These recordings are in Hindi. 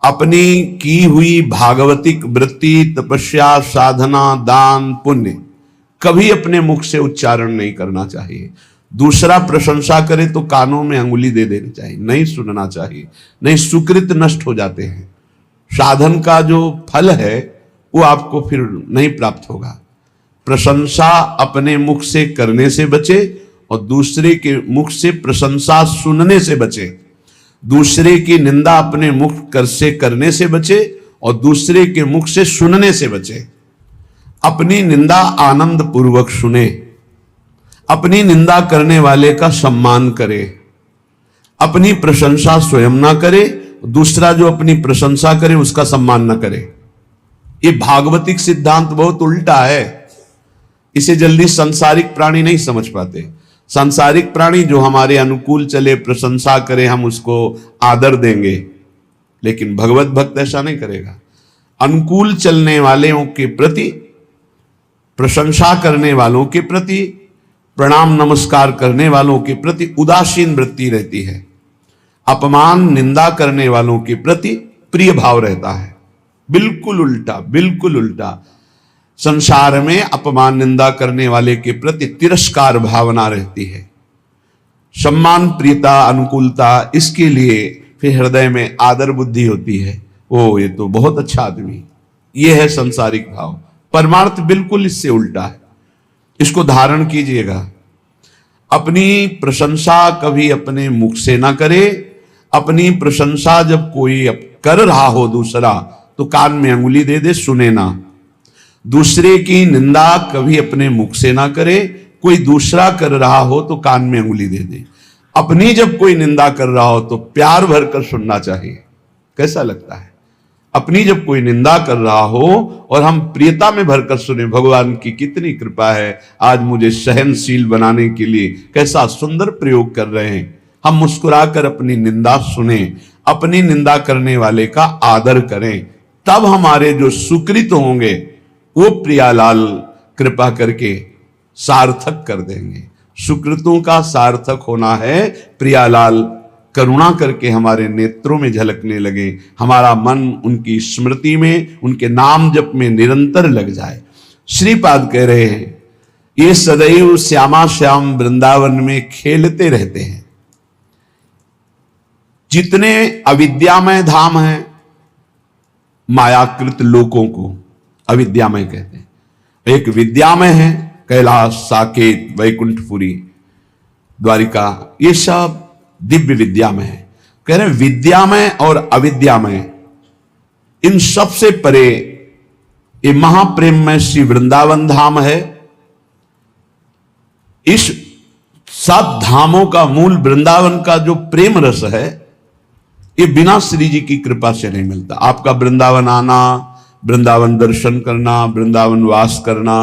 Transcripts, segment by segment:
अपनी की हुई भागवतिक वृत्ति, तपस्या, साधना, दान, पुण्य कभी अपने मुख से उच्चारण नहीं करना चाहिए। दूसरा प्रशंसा करे तो कानों में अंगुली दे देनी चाहिए, नहीं सुनना चाहिए, नहीं सुकृत नष्ट हो जाते हैं। साधन का जो फल है वो आपको फिर नहीं प्राप्त होगा। प्रशंसा अपने मुख से करने से बचे और दूसरे के मुख से प्रशंसा सुनने से बचे। दूसरे की निंदा अपने मुख से करने से बचे और दूसरे के मुख से सुनने से बचे। अपनी निंदा आनंद पूर्वक सुने, अपनी निंदा करने वाले का सम्मान करे, अपनी प्रशंसा स्वयं ना करे, दूसरा जो अपनी प्रशंसा करे उसका सम्मान ना करे। ये भागवतिक सिद्धांत बहुत उल्टा है, इसे जल्दी सांसारिक प्राणी नहीं समझ पाते। सांसारिक प्राणी जो हमारे अनुकूल चले, प्रशंसा करे, हम उसको आदर देंगे, लेकिन भगवत भक्त ऐसा नहीं करेगा। अनुकूल चलने वालों के प्रति, प्रशंसा करने वालों के प्रति, प्रणाम नमस्कार करने वालों के प्रति उदासीन वृत्ति रहती है। अपमान निंदा करने वालों के प्रति प्रिय भाव रहता है। बिल्कुल उल्टा, बिल्कुल उल्टा। संसार में अपमान निंदा करने वाले के प्रति तिरस्कार भावना रहती है। सम्मान, प्रियता, अनुकूलता, इसके लिए फिर हृदय में आदर बुद्धि होती है। ओ ये तो बहुत अच्छा आदमी, ये है संसारिक भाव। परमार्थ बिल्कुल इससे उल्टा है, इसको धारण कीजिएगा। अपनी प्रशंसा कभी अपने मुख से ना करे। अपनी प्रशंसा जब कोई कर रहा हो दूसरा, तो कान में अंगुली दे दे, सुने ना। दूसरे की निंदा कभी अपने मुख से ना करे। कोई दूसरा कर रहा हो तो कान में अंगुली दे दे। अपनी जब कोई निंदा कर रहा हो तो प्यार भरकर सुनना चाहिए। कैसा लगता है? अपनी जब कोई निंदा कर रहा हो और हम प्रियता में भरकर सुने, भगवान की कितनी कृपा है, आज मुझे सहनशील बनाने के लिए कैसा सुंदर प्रयोग कर रहे हैं। हम मुस्कुराकर अपनी निंदा सुने, अपनी निंदा करने वाले का आदर करें, तब हमारे जो सुकृत होंगे वो प्रियालाल कृपा करके सार्थक कर देंगे। सुकृतों का सार्थक होना है प्रियालाल करुणा करके हमारे नेत्रों में झलकने लगे, हमारा मन उनकी स्मृति में, उनके नाम जप में निरंतर लग जाए। श्रीपाद कह रहे हैं, ये सदैव श्यामा श्याम वृंदावन में खेलते रहते हैं। जितने अविद्यामय धाम हैं, मायाकृत लोकों को अविद्यामय कहते हैं। एक विद्यामय है, कैलाश, साकेत, वैकुंठपुरी, द्वारिका, ये सब दिव्य विद्यामय है। कह रहे हैं विद्यामय और अविद्यामय, इन सबसे परे ये महाप्रेममय श्री वृंदावन धाम है। इस सब धामों का मूल वृंदावन का जो प्रेम रस है, ये बिना श्री जी की कृपा से नहीं मिलता। आपका वृंदावन आना, वृंदावन दर्शन करना, वृंदावन वास करना,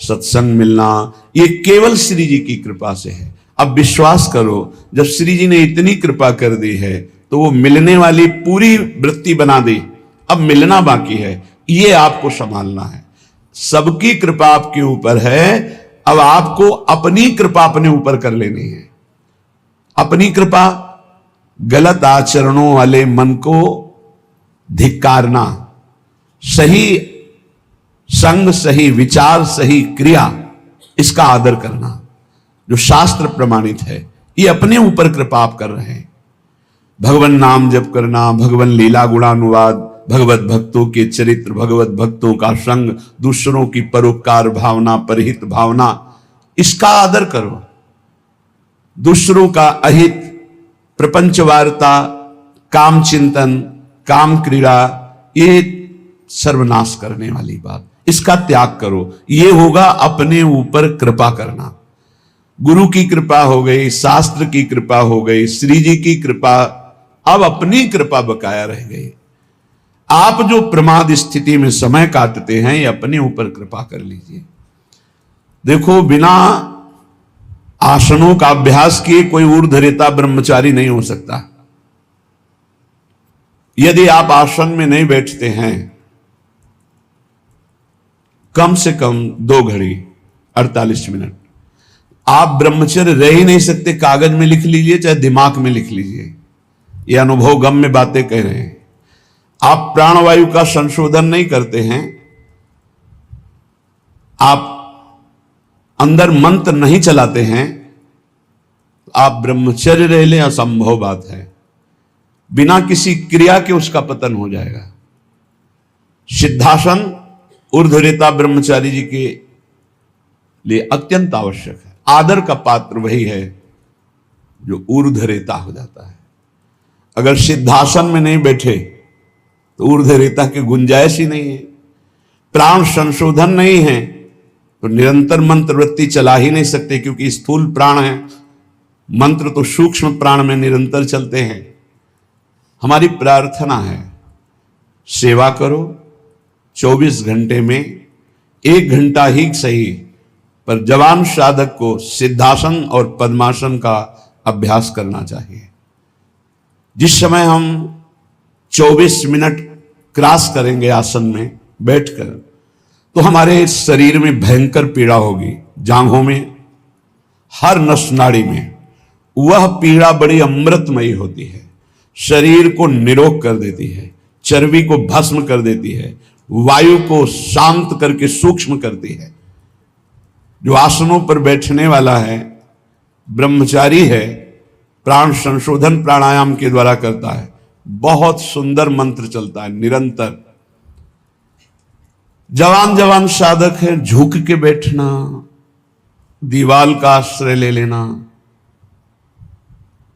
सत्संग मिलना, ये केवल श्री जी की कृपा से है। अब विश्वास करो, जब श्री जी ने इतनी कृपा कर दी है तो वो मिलने वाली पूरी वृत्ति बना दी, अब मिलना बाकी है, ये आपको संभालना है। सबकी कृपा आपके ऊपर है, अब आपको अपनी कृपा अपने ऊपर कर लेनी है। अपनी कृपा, गलत आचरणों वाले मन को धिक्कारना, सही संग, सही विचार, सही क्रिया, इसका आदर करना जो शास्त्र प्रमाणित है, ये अपने ऊपर कृपा आप कर रहे हैं। भगवान नाम जप करना, भगवान लीला गुणानुवाद, भगवत भक्तों के चरित्र, भगवत भक्तों का संग, दूसरों की परोपकार भावना, परहित भावना, इसका आदर करो। दूसरों का अहित, प्रपंच वार्ता, काम चिंतन, काम क्रीड़ा, ये सर्वनाश करने वाली बात, इसका त्याग करो। ये होगा अपने ऊपर कृपा करना। गुरु की कृपा हो गई, शास्त्र की कृपा हो गई, श्री जी की कृपा, अब अपनी कृपा बकाया रह गई। आप जो प्रमाद स्थिति में समय काटते हैं, ये अपने ऊपर कृपा कर लीजिए। देखो, बिना आसनों का अभ्यास किए कोई ऊर्ध्वरेता ब्रह्मचारी नहीं हो सकता। यदि आप आसन में नहीं बैठते हैं कम से कम 2 घड़ी 48 मिनट, आप ब्रह्मचर्य रह ही नहीं सकते। कागज में लिख लीजिए चाहे दिमाग में लिख लीजिए, ये अनुभव गम में बातें कह रहे हैं। आप प्राणवायु का संशोधन नहीं करते हैं, आप अंदर मंत्र नहीं चलाते हैं, आप ब्रह्मचर्य रह लें, असंभव बात है। बिना किसी क्रिया के उसका पतन हो जाएगा। सिद्धासन ऊर्ध्वरेता ब्रह्मचारी जी के लिए अत्यंत आवश्यक है। आदर का पात्र वही है जो ऊर्ध्वरेता हो जाता है। अगर सिद्धासन में नहीं बैठे तो ऊर्ध्वरेता की गुंजाइश ही नहीं है। प्राण संशोधन नहीं है तो निरंतर मंत्र वृत्ति चला ही नहीं सकते, क्योंकि स्थूल प्राण है, मंत्र तो सूक्ष्म प्राण में निरंतर चलते हैं। हमारी प्रार्थना है, सेवा करो, 24 घंटे में 1 घंटा ही सही, पर जवान साधक को सिद्धासन और पद्मासन का अभ्यास करना चाहिए। जिस समय हम 24 मिनट क्रॉस करेंगे आसन में बैठकर, तो हमारे शरीर में भयंकर पीड़ा होगी, जांघों में, हर नस नाड़ी में। वह पीड़ा बड़ी अमृतमयी होती है, शरीर को निरोग कर देती है, चर्बी को भस्म कर देती है, वायु को शांत करके सूक्ष्म करती है। जो आसनों पर बैठने वाला है, ब्रह्मचारी है, प्राण संशोधन प्राणायाम के द्वारा करता है, बहुत सुंदर मंत्र चलता है निरंतर। जवान जवान साधक है, झुक के बैठना, दीवाल का आश्रय ले लेना,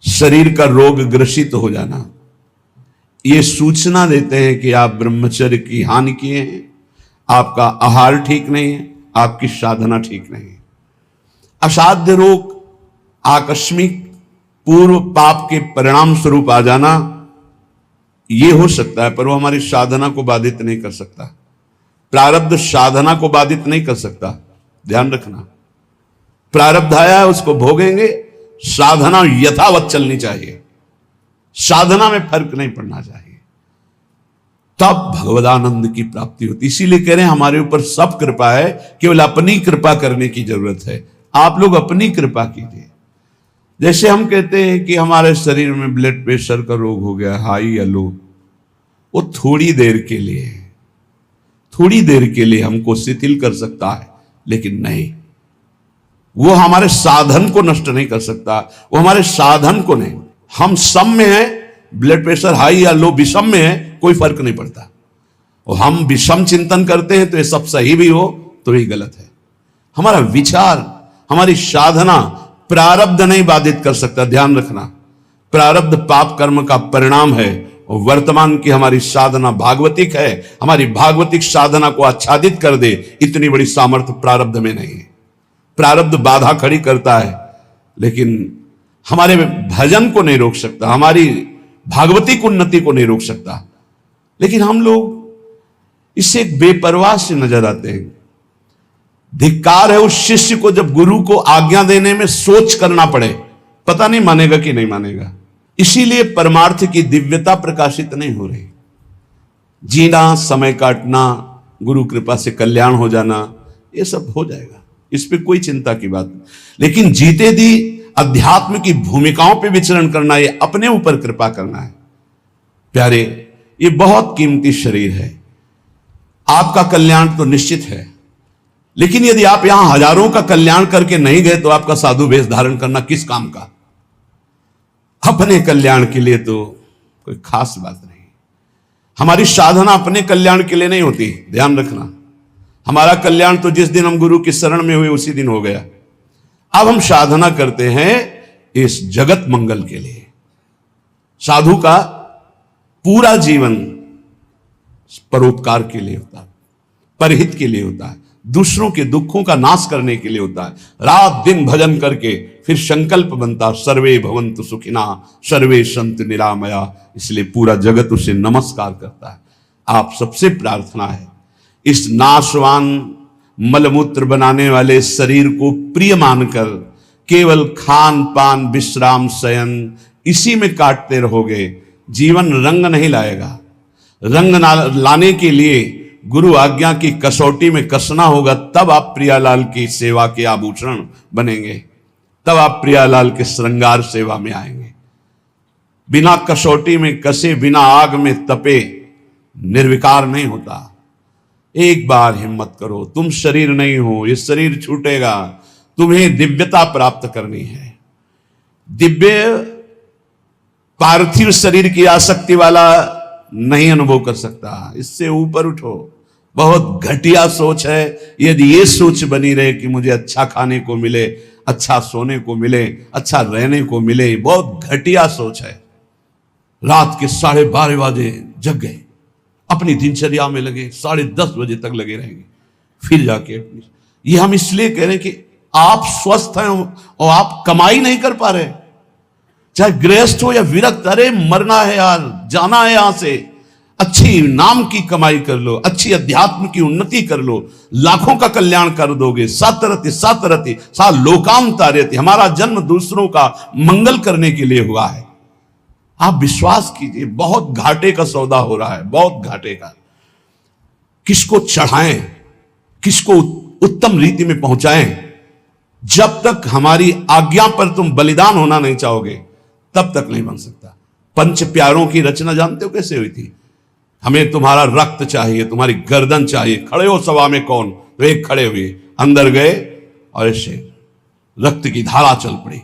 शरीर का रोग ग्रसित हो जाना, ये सूचना देते हैं कि आप ब्रह्मचर्य की हानि किए हैं, आपका आहार ठीक नहीं है, आपकी साधना ठीक नहीं है। असाध्य रोग, आकस्मिक पूर्व पाप के परिणाम स्वरूप आ जाना, यह हो सकता है, पर वो हमारी साधना को बाधित नहीं कर सकता। प्रारब्ध साधना को बाधित नहीं कर सकता, ध्यान रखना। प्रारब्ध आया है, उसको भोगेंगे, साधना यथावत चलनी चाहिए, साधना में फर्क नहीं पड़ना चाहिए, तब भगवदानंद की प्राप्ति होती। इसीलिए कह रहे हैं हमारे ऊपर सब कृपा है, केवल अपनी कृपा करने की जरूरत है। आप लोग अपनी कृपा कीजिए। जैसे हम कहते हैं कि हमारे शरीर में ब्लड प्रेशर का रोग हो गया, हाई या लो, वो थोड़ी देर के लिए, थोड़ी देर के लिए हमको शिथिल कर सकता है, लेकिन नहीं, वो हमारे साधन को नष्ट नहीं कर सकता, वो हमारे साधन को नहीं। हम सम में हैं, ब्लड प्रेशर हाई या लो विषम में है, कोई फर्क नहीं पड़ता। और हम विषम चिंतन करते हैं तो ये सब सही भी हो तो ही गलत है। हमारा विचार, हमारी साधना प्रारब्ध नहीं बाधित कर सकता, ध्यान रखना। प्रारब्ध पाप कर्म का परिणाम है, और वर्तमान की हमारी साधना भागवतिक है, हमारी भागवतिक साधना को आच्छादित कर दे, इतनी बड़ी सामर्थ्य प्रारब्ध में नहीं है। प्रारब्ध बाधा खड़ी करता है, लेकिन हमारे भजन को नहीं रोक सकता, हमारी भागवतिक उन्नति को नहीं रोक सकता। लेकिन हम लोग इससे एक बेपरवाह से नजर आते हैं। धिक्कार है उस शिष्य को जब गुरु को आज्ञा देने में सोच करना पड़े, पता नहीं मानेगा कि नहीं मानेगा। इसीलिए परमार्थ की दिव्यता प्रकाशित नहीं हो रही। जीना, समय काटना, गुरु कृपा से कल्याण हो जाना, ये सब हो जाएगा, इस पे कोई चिंता की बात नहीं। लेकिन जीते दी अध्यात्म की भूमिकाओं पे विचरण करना, ये अपने ऊपर कृपा करना है। प्यारे, ये बहुत कीमती शरीर है, आपका कल्याण तो निश्चित है, लेकिन यदि आप यहां हजारों का कल्याण करके नहीं गए तो आपका साधु वेश धारण करना किस काम का? अपने कल्याण के लिए तो कोई खास बात नहीं। हमारी साधना अपने कल्याण के लिए नहीं होती, ध्यान रखना। हमारा कल्याण तो जिस दिन हम गुरु की शरण में हुए उसी दिन हो गया। अब हम साधना करते हैं इस जगत मंगल के लिए। साधु का पूरा जीवन परोपकार के लिए होता है, परहित के लिए होता है, दूसरों के दुखों का नाश करने के लिए होता है। रात दिन भजन करके फिर संकल्प बनता, सर्वे भवन्तु सुखिना सर्वे सन्तु निरामया। इसलिए पूरा जगत उसे नमस्कार करता है। आप सबसे प्रार्थना है, इस नाशवान मलमूत्र बनाने वाले शरीर को प्रिय मानकर केवल खान पान विश्राम शयन इसी में काटते रहोगे, जीवन रंग नहीं लाएगा। रंग लाने के लिए गुरु आज्ञा की कसौटी में कसना होगा, तब आप प्रियालाल की सेवा के आभूषण बनेंगे, तब आप प्रियालाल के श्रृंगार सेवा में आएंगे। बिना कसौटी में कसे, बिना आग में तपे निर्विकार नहीं होता। एक बार हिम्मत करो, तुम शरीर नहीं हो, ये शरीर छूटेगा, तुम्हें दिव्यता प्राप्त करनी है। दिव्य पार्थिव शरीर की आसक्ति वाला नहीं अनुभव कर सकता, इससे ऊपर उठो। बहुत घटिया सोच है यदि ये सोच बनी रहे कि मुझे अच्छा खाने को मिले, अच्छा सोने को मिले, अच्छा रहने को मिले, बहुत घटिया सोच है। रात के 12:30 बजे जग गए, अपनी दिनचर्या में लगे, 10:30 बजे तक लगे रहेंगे, फिर जाके ये हम इसलिए कह रहे हैं कि आप स्वस्थ हैं और आप कमाई नहीं कर पा रहे, चाहे गृहस्थ हो या विरक्त। अरे मरना है यार, जाना है यहां से, अच्छी नाम की कमाई कर लो, अच्छी अध्यात्म की उन्नति कर लो, लाखों का कल्याण कर दोगे। सतरति सतरति सा लोकाम तारयति, हमारा जन्म दूसरों का मंगल करने के लिए हुआ है। आप विश्वास कीजिए, बहुत घाटे का सौदा हो रहा है, बहुत घाटे का। किसको चढ़ाएं, किसको उत्तम रीति में पहुंचाएं, जब तक हमारी आज्ञा पर तुम बलिदान होना नहीं चाहोगे तब तक नहीं बन सकता। पंच प्यारों की रचना जानते हो कैसे हुई थी? हमें तुम्हारा रक्त चाहिए, तुम्हारी गर्दन चाहिए, खड़े हो सभा में कौन? तो एक खड़े हुए, अंदर गए और ऐसे रक्त की धारा चल पड़ी।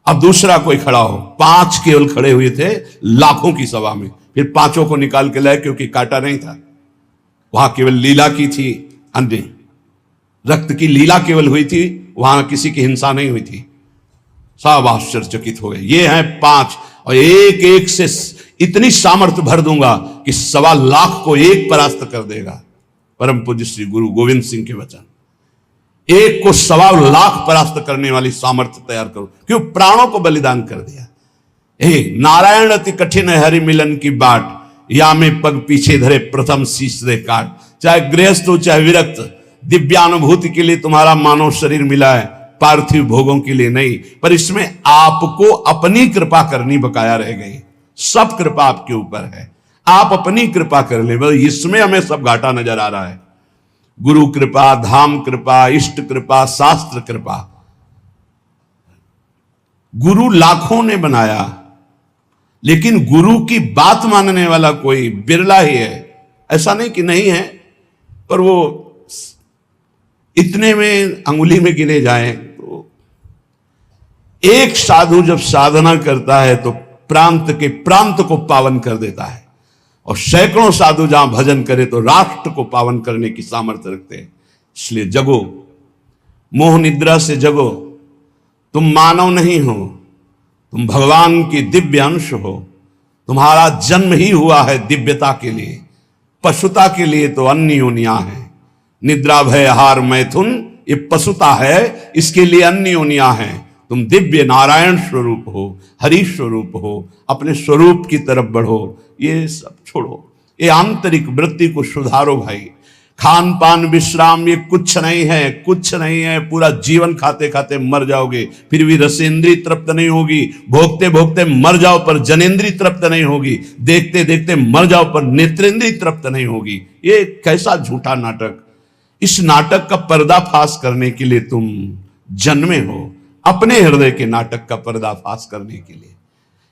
अब दूसरा कोई खड़ा हो, 5 केवल खड़े हुए थे लाखों की सभा में, फिर 5 को निकाल के लाए क्योंकि काटा नहीं था, वहां केवल लीला की थी, अन्य रक्त की लीला केवल हुई थी, वहां किसी की हिंसा नहीं हुई थी। सब आश्चर्यचकित हो गए, ये हैं 5 और एक एक से इतनी सामर्थ्य भर दूंगा कि 1.25 लाख को एक परास्त कर देगा। परम पूज्य श्री गुरु गोविंद सिंह के वचन, एक को 1.25 लाख परास्त करने वाली सामर्थ्य तैयार करो, क्यों? प्राणों को बलिदान कर दिया। नारायण अति कठिन है हरि मिलन की बाट, या में पग पीछे धरे प्रथम शीश दे काट। चाहे गृहस्थ हो चाहे विरक्त, दिव्यानुभूति के लिए तुम्हारा मानव शरीर मिला है, पार्थिव भोगों के लिए नहीं। पर इसमें आपको अपनी कृपा करनी बकाया रह गई। सब कृपा आपके ऊपर है, आप अपनी कृपा कर ले, इसमें हमें सब घाटा नजर आ रहा है। गुरु कृपा, धाम कृपा, इष्ट कृपा, शास्त्र कृपा। गुरु लाखों ने बनाया, लेकिन गुरु की बात मानने वाला कोई बिरला ही है। ऐसा नहीं कि नहीं है, पर वो इतने में अंगुली में गिने जाए। तो एक साधु जब साधना करता है तो प्रांत को पावन कर देता है, और सैकड़ों साधु जहां भजन करे तो राष्ट्र को पावन करने की सामर्थ्य रखते हैं। इसलिए जगो, मोह निद्रा से जगो। तुम मानव नहीं हो, तुम भगवान की दिव्य अंश हो। तुम्हारा जन्म ही हुआ है दिव्यता के लिए, पशुता के लिए तो अन्य योनियां है। निद्रा भय आहार मैथुन ये पशुता है, इसके लिए अन्य योनियां हैं। तुम दिव्य नारायण स्वरूप हो, हरि स्वरूप हो, अपने स्वरूप की तरफ बढ़ो। ये सब छोड़ो, ये आंतरिक वृत्ति को सुधारो भाई। खान पान विश्राम ये कुछ नहीं है, कुछ नहीं है। पूरा जीवन खाते खाते मर जाओगे, फिर भी रसेंद्री तृप्त नहीं होगी। भोगते भोगते मर जाओ पर जनेन्द्री तृप्त नहीं होगी। देखते देखते मर जाओ पर नेत्रेंद्री तृप्त नहीं होगी। ये कैसा झूठा नाटक! इस नाटक का पर्दाफाश करने के लिए तुम जन्मे हो, अपने हृदय के नाटक का पर्दाफाश करने के लिए।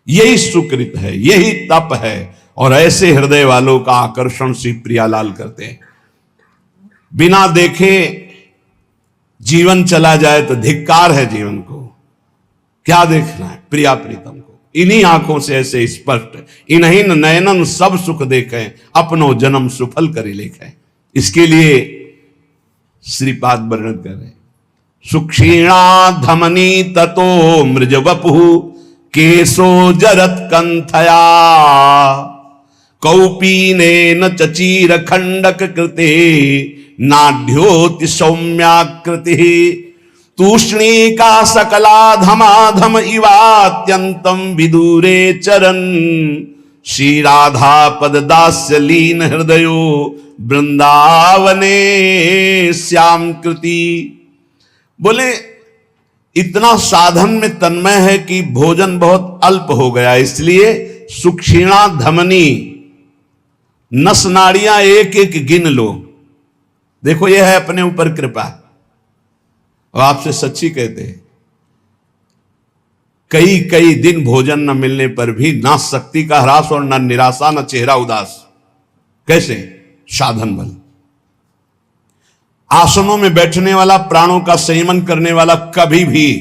यही सुकृत है, यही तप है, और ऐसे हृदय वालों का आकर्षण श्री प्रियालाल करते हैं। बिना देखे जीवन चला जाए तो धिक्कार है जीवन को। क्या देखना है? प्रिया प्रीतम को। इन्हीं आंखों से ऐसे स्पष्ट, इन्हीं नयनन सब सुख देखें, अपनो जन्म सुफल करी लेखें। इसके लिए श्रीपाद वर्णन कर रहे हैं। सुक्षीणा धमनी ततो मृज वपु केशो जरत कंथया कौपीने न चचीर खंडक कृते नाढ्योति सौम्याकृति तूष्णी का सकला धमाधम इवात्यंतम विदूरे चरन श्री राधा पद दास्य लीन हृदयो वृंदावने श्याम कृति। बोले इतना साधन में तन्मय है कि भोजन बहुत अल्प हो गया, इसलिए सुक्षीणा धमनी, नस नाड़ियां एक एक गिन लो। देखो यह है अपने ऊपर कृपा, और आपसे सच्ची कहते हैं कई कई दिन भोजन न मिलने पर भी ना शक्ति का ह्रास और न निराशा न चेहरा उदास। कैसे? साधन बल। आसनों में बैठने वाला, प्राणों का संयमन करने वाला कभी भी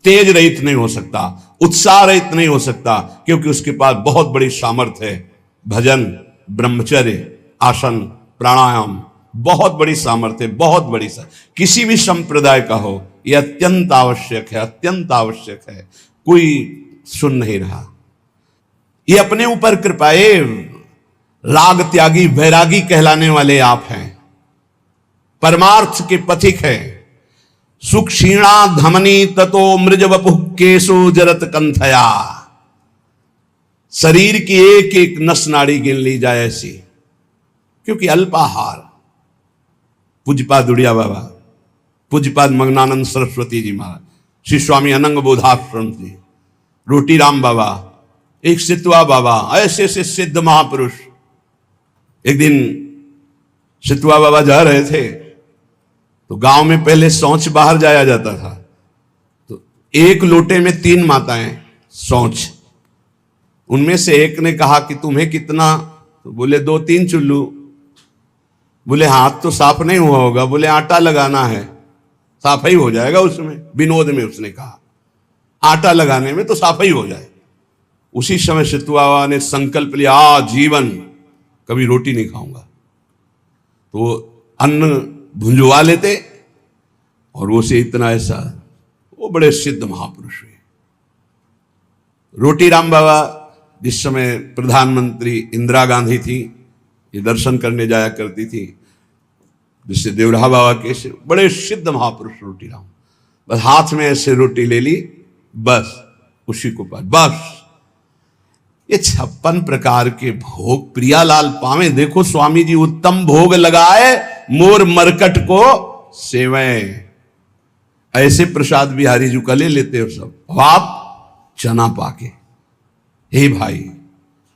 तेज रहित नहीं हो सकता, उत्साह रहित नहीं हो सकता, क्योंकि उसके पास बहुत बड़ी सामर्थ्य है। भजन, ब्रह्मचर्य, आसन, प्राणायाम, बहुत बड़ी सामर्थ्य, बहुत बड़ी किसी भी संप्रदाय का हो, यह अत्यंत आवश्यक है, अत्यंत आवश्यक है। कोई सुन नहीं रहा। ये अपने ऊपर कृपाए राग त्यागी वैरागी कहलाने वाले आप हैं, परमार्थ के पथिक है। सुख क्षीणा धमनी ततो मृज वपुः केशो जरत कंथया। शरीर की एक एक नस नाड़ी गिन ली जाए ऐसी, क्योंकि अल्पाहार। पूज्यपाद दुड़िया बाबा, पूज्यपाद मग्नानंद सरस्वती जी महाराज, श्री स्वामी अनंग बोधाश्रम जी, रोटी राम बाबा, एक सितवा बाबा, ऐसे ऐसे सिद्ध महापुरुष। एक दिन सितवा बाबा जा रहे थे तो गांव में पहले शौच बाहर जाया जाता था, तो एक लोटे में 3 माताएं शौच। उनमें से एक ने कहा कि तुम्हें कितना? तो बोले 2-3 चुल्लू। बोले हाथ तो साफ नहीं हुआ होगा। बोले आटा लगाना है, साफ ही हो जाएगा उसमें। विनोद में उसने कहा आटा लगाने में तो साफ ही हो जाए। उसी समय सितवा ने संकल्प लिया, आजीवन कभी रोटी नहीं खाऊंगा। तो अन्न भुंजवा लेते और वो से इतना ऐसा। वो बड़े सिद्ध महापुरुष हुए। रोटी राम बाबा जिस समय प्रधानमंत्री इंदिरा गांधी थी, ये दर्शन करने जाया करती थी, जिससे देवड़ा बाबा के से बड़े सिद्ध महापुरुष रोटी राम। बस हाथ में ऐसे रोटी ले ली, बस उसी को पास। बस ये 56 प्रकार के भोग प्रियालाल पावे। देखो स्वामी जी उत्तम भोग लगाए, मोर मरकट को सेवें। ऐसे प्रसाद बिहारी जी का ले लेते हो सब। आप चना पाके, हे भाई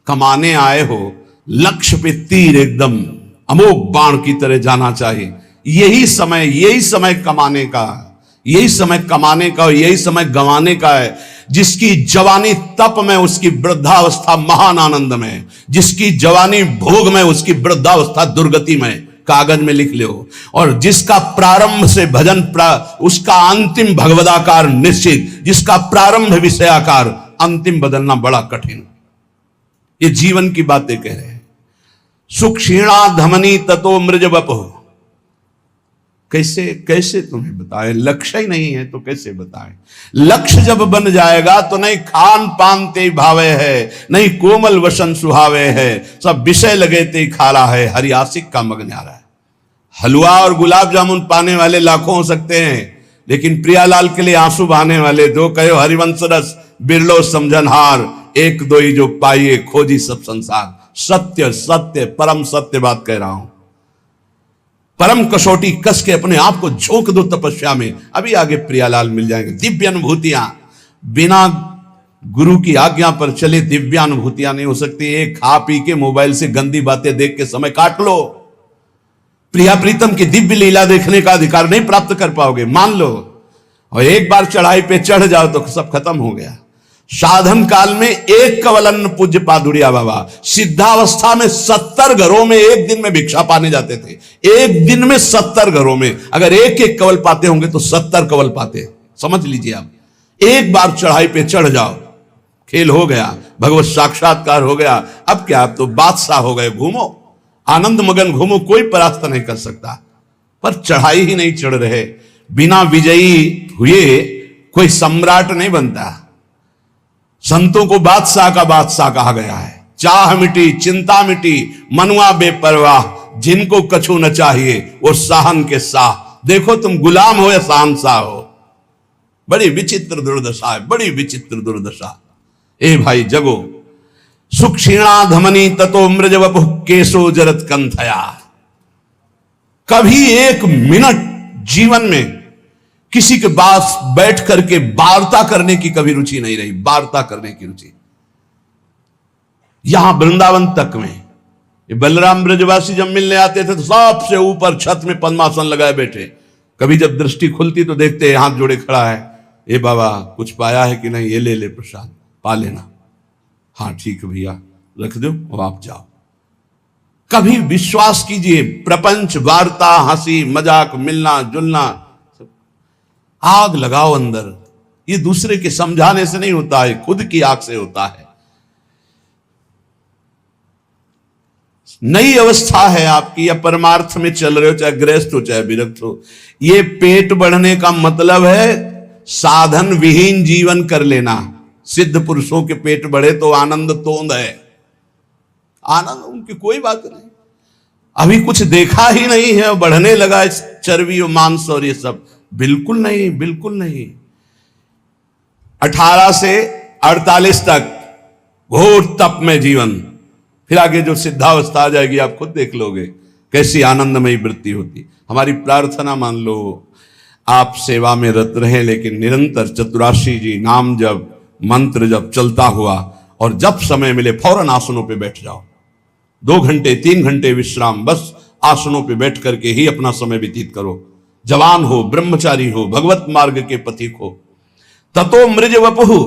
कमाने आए हो, लक्ष्य पे तीर एकदम अमोघ बाण की तरह जाना चाहिए। यही समय कमाने का, यही समय कमाने का और यही समय गंवाने का है। जिसकी जवानी तप में, उसकी वृद्धावस्था महान आनंद में। जिसकी जवानी भोग में, उसकी वृद्धावस्था दुर्गति में। कागज में लिख लो। और जिसका प्रारंभ से भजन उसका अंतिम भगवदाकार निश्चित। जिसका प्रारंभ विषयाकार, अंतिम बदलना बड़ा कठिन। ये जीवन की बातें कह रहे हैं। सुख क्षीणा धमनी ततो मृज वपुः। कैसे तुम्हें बताएं? लक्ष्य ही नहीं है तो कैसे बताएं? लक्ष्य जब बन जाएगा तो नहीं खान पान ते भावे है, नहीं कोमल वसन सुहावे है, सब विषय लगे ते खाला है, हरियासिक का मग न्यारा है। हलवा और गुलाब जामुन पाने वाले लाखों हो सकते हैं, लेकिन प्रियालाल के लिए आंसू बहाने वाले दो कहो हरिवंश रस बिरलो समझनहार, एक दो ही जो पाइए खोजी सब संसार। सत्य सत्य परम सत्य बात कह रहा हूं। परम कसौटी कस के अपने आप को झोंक दो तपस्या में। अभी आगे प्रियालाल मिल जाएंगे। दिव्य अनुभूतियां, बिना गुरु की आज्ञा पर चले दिव्य अनुभूतियां नहीं हो सकती। एक खा पी के मोबाइल से गंदी बातें देख के समय काट लो, प्रिया प्रीतम की दिव्य लीला देखने का अधिकार नहीं प्राप्त कर पाओगे, मान लो। और एक बार चढ़ाई पे चढ़ जाओ तो सब खत्म हो गया। साधन काल में एक कवलन पूज्य पादुड़िया बाबा सिद्धावस्था में 70 घरों में एक दिन में भिक्षा पाने जाते थे। एक दिन में 70 घरों में अगर एक एक कवल पाते होंगे तो 70 कवल पाते। समझ लीजिए आप, एक बार चढ़ाई पे चढ़ जाओ, खेल हो गया, भगवत साक्षात्कार हो गया। अब क्या, अब तो बादशाह हो गए, घूमो आनंद मगन घूमो, कोई परास्त नहीं कर सकता। पर चढ़ाई ही नहीं चढ़ रहे। बिना विजयी हुए कोई सम्राट नहीं बनता। संतों को बादशाह का बादशाह कहा गया है। चाह मिटी चिंता मिटी मनुआ बेपरवाह, जिनको कछु न चाहिए वो साहन के साह। देखो तुम गुलाम हो या शहंशाह हो। बड़ी विचित्र दुर्दशा है, बड़ी विचित्र दुर्दशा। ए भाई जगो। सुख क्षीणा धमनी ततो मृज वपुः केशो जरत कंथया। कभी एक मिनट जीवन में किसी के पास बैठ करके वार्ता करने की कभी रुचि नहीं रही, वार्ता करने की रुचि। यहां वृंदावन तक में ये बलराम ब्रजवासी जब मिलने आते थे तो सबसे ऊपर छत में पद्मासन लगाए बैठे। कभी जब दृष्टि खुलती तो देखते हाथ जोड़े खड़ा है, ए बाबा कुछ पाया है कि नहीं, ये ले ले प्रसाद, पा लेना। हाँ ठीक है भैया, रख दो और आप जाओ। कभी विश्वास कीजिए, प्रपंच, वार्ता, हंसी मजाक, मिलना जुलना, आग लगाओ अंदर। ये दूसरे के समझाने से नहीं होता है, खुद की आग से होता है। नई अवस्था है आपकी, या परमार्थ में चल रहे हो, चाहे गृहस्थ हो चाहे विरक्त हो। ये पेट बढ़ने का मतलब है साधन विहीन जीवन कर लेना। सिद्ध पुरुषों के पेट बढ़े तो आनंद तोंद है, आनंद उनकी कोई बात नहीं। अभी कुछ देखा ही नहीं है, बढ़ने लगा इस चर्बी और मांस और ये सब, बिल्कुल नहीं, बिल्कुल नहीं। 18 से 48 तक घोर तप में जीवन, फिर आगे जो सिद्धावस्था आ जाएगी आप खुद देख लोगे कैसी आनंदमयी वृत्ति होती। हमारी प्रार्थना मान लो आप सेवा में रत रहे, लेकिन निरंतर चतुराशी जी नाम जब मंत्र जब चलता हुआ, और जब समय मिले फौरन आसनों पे बैठ जाओ। 2 घंटे 3 घंटे विश्राम, बस आसनों पे बैठ करके ही अपना समय व्यतीत करो। जवान हो, ब्रह्मचारी हो, भगवत मार्ग के पथिक हो। ततो मृज वपुहु,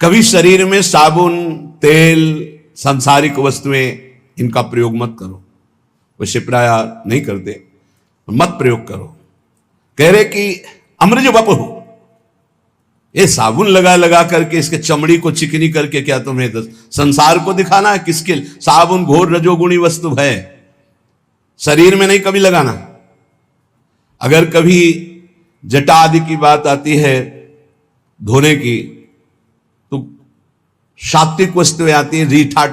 कभी शरीर में साबुन, तेल, सांसारिक वस्तुएं, इनका प्रयोग मत करो। वैसे प्राय नहीं करते, मत प्रयोग करो। कह रहे कि अमृज वपुहु, ये साबुन लगा लगा करके इसके चमड़ी को चिकनी करके क्या तुम्हें संसार को दिखाना है? किसके? साबुन घोर रजोगुणी वस्तु है, शरीर में नहीं कभी लगाना। अगर कभी जटा आदि की बात आती है धोने की, तो सात्विक वस्तुएं आती है, रीठा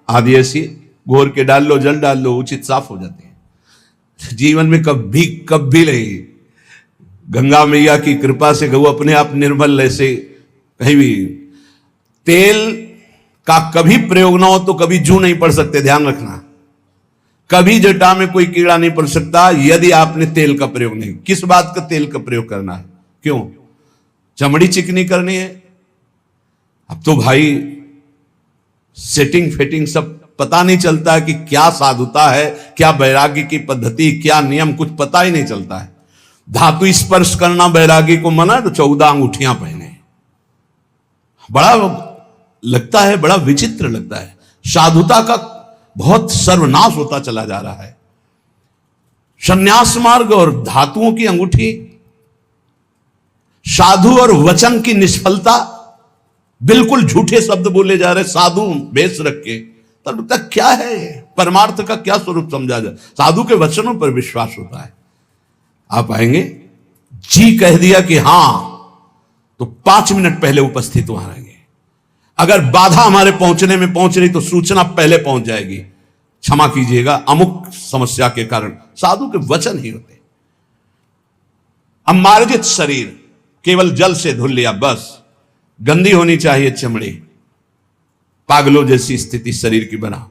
आदि ऐसी घोर के डाल लो, जल डाल लो, उचित साफ हो जाते हैं। जीवन में कभी नहीं, गंगा मैया की कृपा से गौ अपने आप निर्मल, ऐसे कहीं भी तेल का कभी प्रयोग ना हो तो कभी जू नहीं पड़ सकते, ध्यान रखना। कभी जटा में कोई कीड़ा नहीं पड़ सकता यदि आपने तेल का प्रयोग नहीं। किस बात का तेल का प्रयोग करना है? क्यों? चमड़ी चिकनी करनी है। अब तो भाई सेटिंग फिटिंग सब पता नहीं चलता है कि क्या साधुता है, क्या वैराग्य की पद्धति, क्या नियम, कुछ पता ही नहीं चलता है। धातु स्पर्श करना वैरागी को मना, तो 14 अंगूठियां पहने। बड़ा लगता है, बड़ा विचित्र लगता है। साधुता का बहुत सर्वनाश होता चला जा रहा है। संन्यास मार्ग और धातुओं की अंगूठी, साधु और वचन की निष्फलता, बिल्कुल झूठे शब्द बोले जा रहे साधु वेश रख के। तब तक क्या है, परमार्थ का क्या स्वरूप समझा जाए? साधु के वचनों पर विश्वास होता है। आप आएंगे, जी कह दिया कि हां, तो 5 मिनट पहले उपस्थित वहां रहेंगे। अगर बाधा हमारे पहुंचने में पहुंच रही तो सूचना पहले पहुंच जाएगी, क्षमा कीजिएगा अमुक समस्या के कारण। साधु के वचन ही होते। अमार्जित शरीर, केवल जल से धुल लिया बस। गंदी होनी चाहिए चमड़ी, पागलों जैसी स्थिति शरीर की बना।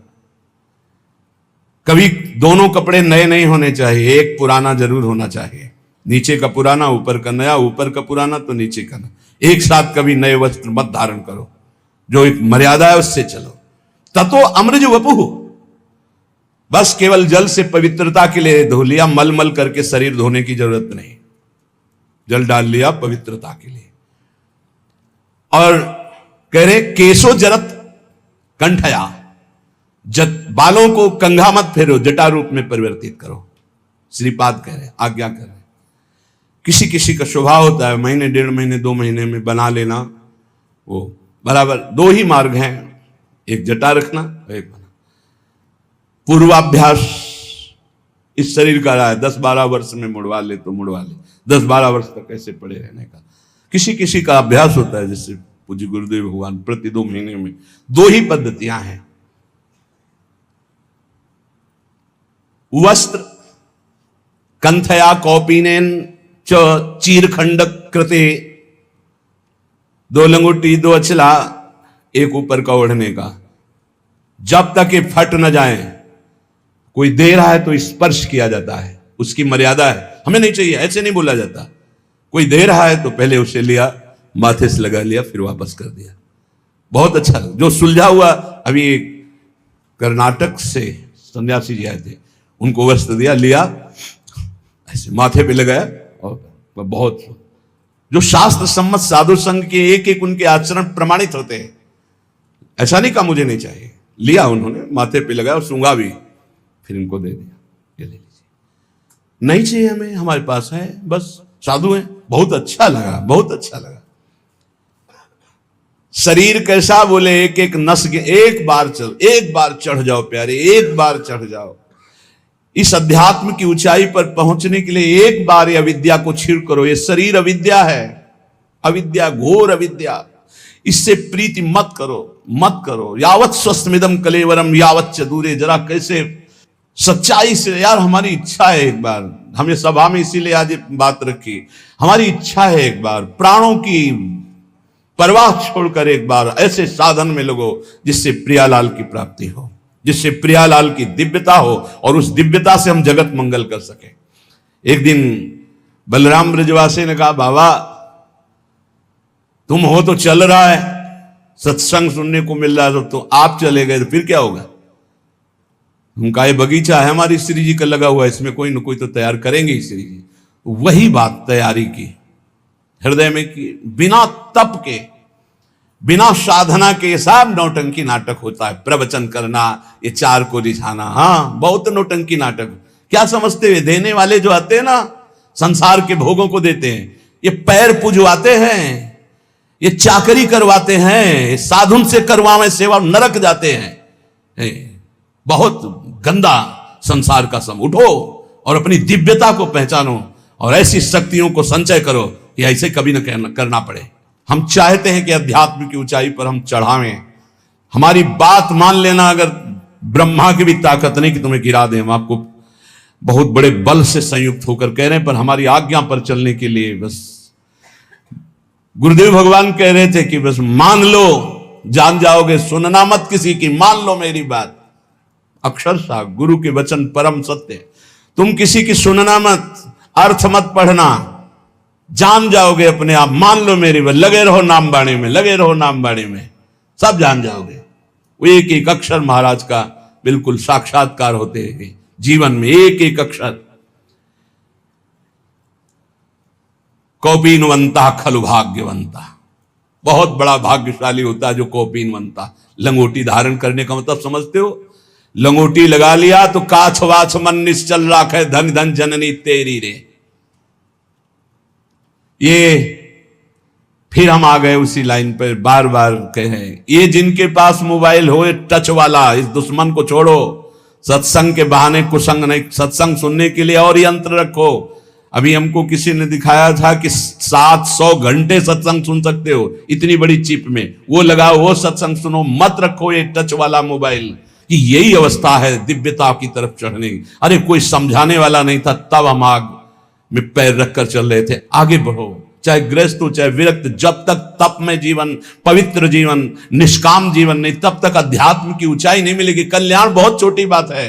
कभी दोनों कपड़े नए नहीं होने चाहिए, एक पुराना जरूर होना चाहिए। नीचे का पुराना, ऊपर का नया, ऊपर का पुराना तो नीचे का नया। एक साथ कभी नए वस्त्र मत धारण करो, जो एक मर्यादा है उससे चलो। ततो अमृज वपुहु, बस केवल जल से पवित्रता के लिए धो लिया, मल मल करके शरीर धोने की जरूरत नहीं, जल डाल लिया पवित्रता के लिए। और कह रहे केशो जरत कंठया, बालों को कंघा मत फेरो, जटा रूप में परिवर्तित करो। श्रीपाद कह रहे, आज्ञा कर रहे। किसी किसी का स्वभाव होता है महीने 1.5 महीने 2 महीने में बना लेना, वो बराबर। 2 ही मार्ग हैं, एक जटा रखना, एक बना। पूर्वाभ्यास इस शरीर का रहा है, 10-12 वर्ष में मुड़वा ले तो मुड़वा ले, 10-12 वर्ष तक कैसे पड़े रहने का। किसी किसी का अभ्यास होता है, जैसे पूज्य गुरुदेव भगवान प्रति 2 महीने में। 2 ही पद्धतियां हैं। वस्त्र कंथया कौपीनेन च चीरखंड कृते, 2 लंगोटी 2 अचला, एक ऊपर का ओढ़ने का, जब तक ये फट न जाए। कोई दे रहा है तो स्पर्श किया जाता है, उसकी मर्यादा है, हमें नहीं चाहिए, ऐसे नहीं बोला जाता। कोई दे रहा है तो पहले उसे लिया, माथे से लगा लिया, फिर वापस कर दिया। बहुत अच्छा। जो सुलझा हुआ, अभी कर्नाटक से सन्यासी जी आए थे, उनको वस्त्र दिया, लिया, ऐसे माथे पे लगाया, और बहुत जो शास्त्र सम्मत साधु संघ के एक एक उनके आचरण प्रमाणित होते हैं। ऐसा नहीं कहा मुझे नहीं चाहिए, लिया उन्होंने, माथे पे लगाया और सूंघा भी, फिर इनको दे दिया, ये ले लीजिए। नहीं चाहिए हमें, हमारे पास है, बस साधु हैं। बहुत अच्छा लगा, बहुत अच्छा लगा। शरीर कैसा, बोले एक एक नस के, एक बार चढ़ जाओ प्यारे, एक बार चढ़ जाओ। इस अध्यात्म की ऊंचाई पर पहुंचने के लिए एक बार ये अविद्या को छीड़ करो। ये शरीर अविद्या है, अविद्या, घोर अविद्या। इससे प्रीति मत करो, मत करो। यावत स्वस्थमिदम कलेवरम यावत च दूरे। जरा कैसे सच्चाई से, यार हमारी इच्छा है एक बार, हमें सभा में इसीलिए आज बात रखी, हमारी इच्छा है एक बार प्राणों की परवाह छोड़कर एक बार ऐसे साधन में लगो जिससे प्रियालाल की प्राप्ति हो, जिससे प्रियालाल की दिव्यता हो और उस दिव्यता से हम जगत मंगल कर सके। एक दिन बलराम ब्रजवासी ने कहा, बाबा तुम हो तो चल रहा है, सत्संग सुनने को मिल रहा है, तो आप चले गए तो फिर क्या होगा? उनका ये बगीचा है हमारी श्री जी का लगा हुआ है, इसमें कोई न कोई तो तैयार करेंगे ही श्री जी। वही बात तैयारी की, हृदय में की, बिना तप के, बिना साधना के सब नौटंकी नाटक होता है। प्रवचन करना, ये चार को रिझाना, हाँ बहुत नौटंकी नाटक। क्या समझते हुए देने वाले जो आते हैं ना, संसार के भोगों को देते हैं, ये पैर पुजवाते हैं, ये चाकरी करवाते हैं, साधुन से करवावे सेवा, नरक जाते हैं। बहुत गंदा संसार का सम। उठो और अपनी दिव्यता को पहचानो और ऐसी शक्तियों को संचय करो कि ऐसे कभी न करना पड़े। हम चाहते हैं कि अध्यात्म की ऊंचाई पर हम चढ़ावें। हमारी बात मान लेना, अगर ब्रह्मा की भी ताकत नहीं कि तुम्हें गिरा दें, हम आपको बहुत बड़े बल से संयुक्त होकर कह रहे हैं, पर हमारी आज्ञा पर चलने के लिए बस गुरुदेव भगवान कह रहे थे कि बस मान लो, जान जाओगे, सुनना मत किसी की, मान लो मेरी बात। अक्षरशः गुरु के वचन परम सत्य। तुम किसी की सुनना मत, अर्थ मत पढ़ना, जान जाओगे अपने आप, मान लो मेरी बात। लगे रहो नाम बाणी में, लगे रहो नाम बाणी में, सब जान जाओगे। वो एक एक अक्षर महाराज का बिल्कुल साक्षात्कार होते हैं जीवन में, एक एक अक्षर। कौपीनवंता खलु भाग्यवंता, बहुत बड़ा भाग्यशाली होता है जो कौपीनवंता। लंगोटी धारण करने का मतलब समझते हो? लंगोटी लगा लिया तो काछ वाछ मन निश्चल राखे, धन धन जननी तेरी रे। ये फिर हम आ गए उसी लाइन पर, बार बार कहे, ये जिनके पास मोबाइल हो टच वाला, इस दुश्मन को छोड़ो। सत्संग के बहाने कुसंग नहीं, सत्संग सुनने के लिए और यंत्र रखो। अभी हमको किसी ने दिखाया था कि 700 घंटे सत्संग सुन सकते हो इतनी बड़ी चिप में, वो लगाओ, वो सत्संग सुनो, मत रखो ये टच वाला मोबाइल। कि यही अवस्था है दिव्यता की तरफ चढ़ने की। अरे कोई समझाने वाला नहीं था, तब हम आग में पैर रखकर चल रहे थे। आगे बढ़ो, चाहे गृहस्थ हो चाहे विरक्त, जब तक तप में जीवन, पवित्र जीवन, निष्काम जीवन नहीं, तब तक अध्यात्म की ऊंचाई नहीं मिलेगी। कल्याण बहुत छोटी बात है।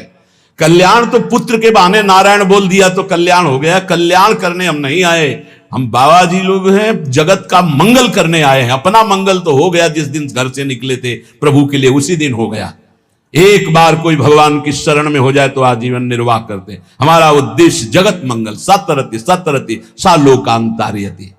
कल्याण तो पुत्र के बहाने नारायण बोल दिया तो कल्याण हो गया। कल्याण करने हम नहीं आए, हम बाबा जी लोग हैं, जगत का मंगल करने आए हैं। अपना मंगल तो हो गया, जिस दिन घर से निकले थे प्रभु के लिए उसी दिन हो गया। एक बार कोई भगवान की शरण में हो जाए तो आजीवन निर्वाह करते हैं। हमारा उद्देश्य जगत मंगल, सतरति सतरति सा लोकांतार्यति।